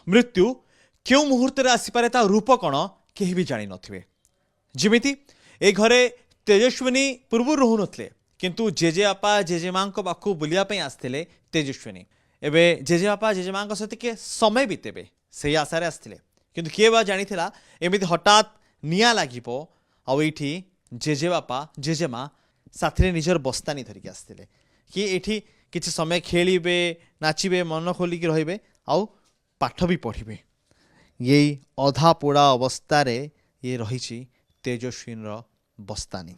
मृत्यु क्यों मुहूर्त आसीपे ता रूप कौन केही भी जानी नथिबे। जिमिति ए घरे तेजस्विनी पूर्व रहु नथिले किंतु जेजेबापा जेजेमा पाखु बुलिया पई आस्थिले तेजस्विनी एबे जेजेबापा जेजेमा सहित के समय बीतेबे से आशार आसथिले किंतु किए बा जानिथिला एमिति हठात निया लागिबो आउ एठी जेजेबापा जेजेमा साथरे निजर बस्तानी धरिक आसथिले कि एठी किछि समय खेलिबे नाचिबे मन खोलिक रहिबे आउ पाठ भी पढ़िबे। ये अधा पोड़ा अवस्था रे ये रही तेजस्विनी बस्तानी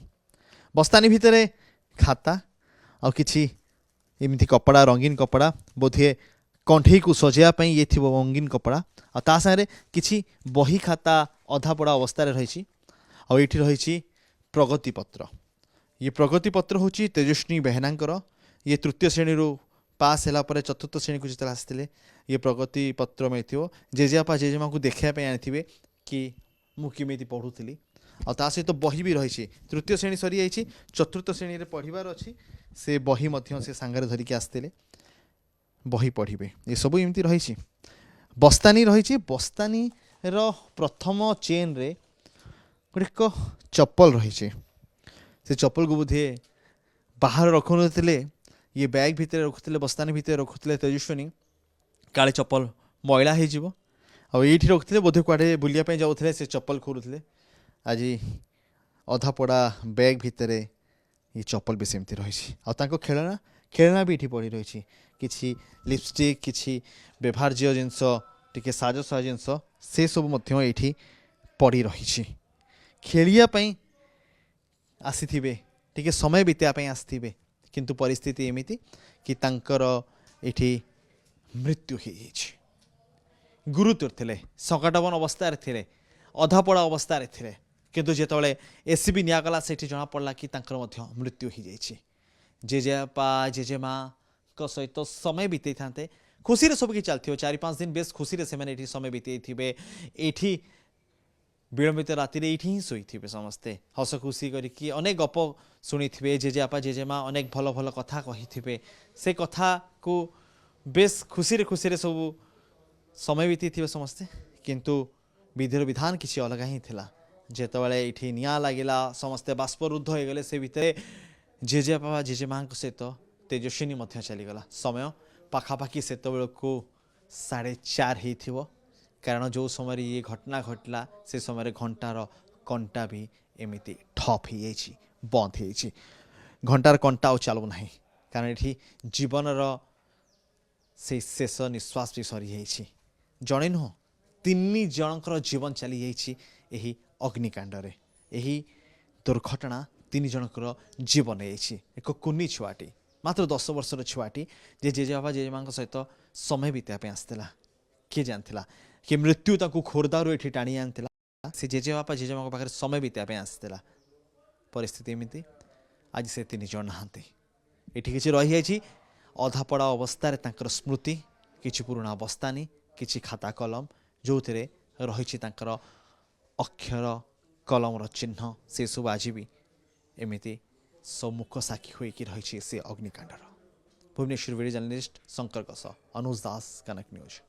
बस्तानी भितरे खाता आ किछि एमती कपड़ा रंगीन कपड़ा बोधे कंठे को सजाया ये थी रंगीन कपड़ा आ ता सारे किछि बही खाता अधा पोड़ा अवस्था रे रही आ ये रही प्रगति पत्र। ये प्रगति पत्र हूँ तेजस्विनी बेहेनांकर ये तृतीय श्रेणी रू पास है चतुर्थ श्रेणी को जिते आसते ये प्रगति पत्र मिलती जेजेबापा जेजेमा को देखापी आनी कि मुझे पढ़ुली आ सहित बही भी रही तृतीय श्रेणी सरी जाइए चतुर्थ श्रेणी पढ़ार अच्छी से बही से सांगे धरिकी आसते बही पढ़े ये सब एमती रही बस्तानी रही बस्तानी प्रथम चेन रे गोटे चप्पल रही से चप्पल को बोधे बाहर रखु नथिले ये बैग भितर रखुले बस्तानी भितर रखुले तेजस्विनी काले चप्पल मैला हो ये रखुले बोधे कुआडे बुलिया जाऊे से चप्पल खोलुले आज अधा पड़ा बैग भितर ये चप्पल भी सेमती रही खेलना खेलना भी ये पड़ी रही किसी लिपस्टिक किसी व्यवहार्य जिनस टी साजसजा जिनस से सब ये पड़ी रही खेलियापाई आसीथिबे टिके समय बितापी आसथिबे किंतु परिस्थिति एमिति कि तांकर एठी मृत्यु हो गुरुतर थे संकटावन अवस्था थे अधा पड़ा अवस्था थे किंतु जितेबाला एसीबी निगला से जना पड़ा कि मृत्यु हो जाए जेजेबापा जेजेमा सहित समय बीते था खुशी सब कि चलती 4-5 दिन बेस खुशी से समय बीते थे ये विलंबित राति ये ही शोथे समस्ते हस खुशी करके अनेक गप शुणी थे जेजेबापा जेजेमा अनेक भल भल कथा कही से कथा को बेस खुशी खुशी सब समय बीती थे समस्ते किंतु विधिर विधान किसी अलग ही थिला जेतबले ये निया लगिला समस्ते बाष्परुद्ध हो गले से भितर जेजेबापा जेजेमा सहित तेजस्विनी चलीगला समय पाखापाखि से को 4:30 हो कारण जो समय ये घटना घटला से समय घंटार कंटा भी एमती ठप हो बंद हो घंटार कंटा और चलू ना कारण ये जीवनर से शेष निश्वास भी सरी जड़े नुह 3 जनकर जीवन चली जाइए अग्निकांड यही दुर्घटना 3 जनकर जीवन एक कुनी छुआटी मात्र 10 वर्षर छुआटी जे जेजेबापा जेजेमा सहित समय बीतापी आसला किए जानता कि मृत्यु ताकू खोरदारू ये टाणी आनी से जेजेबापा जेजेमा पाखे समय बीतापी आसला परिस्थिति एमती आज से 3 जन नहांती ये किसी रही जाइए अधापड़ा अवस्था स्मृति किसी पुराणा बस्तानी किसी खाता कलम जो थे रही अक्षर कलम चिन्ह से सब आज भी एमती सम्मुख साक्षी होकी रही से अग्निकांडर। भुवनेश्वर वीडियो जर्नलिस्ट शंकर अनुज दास कनक न्यूज।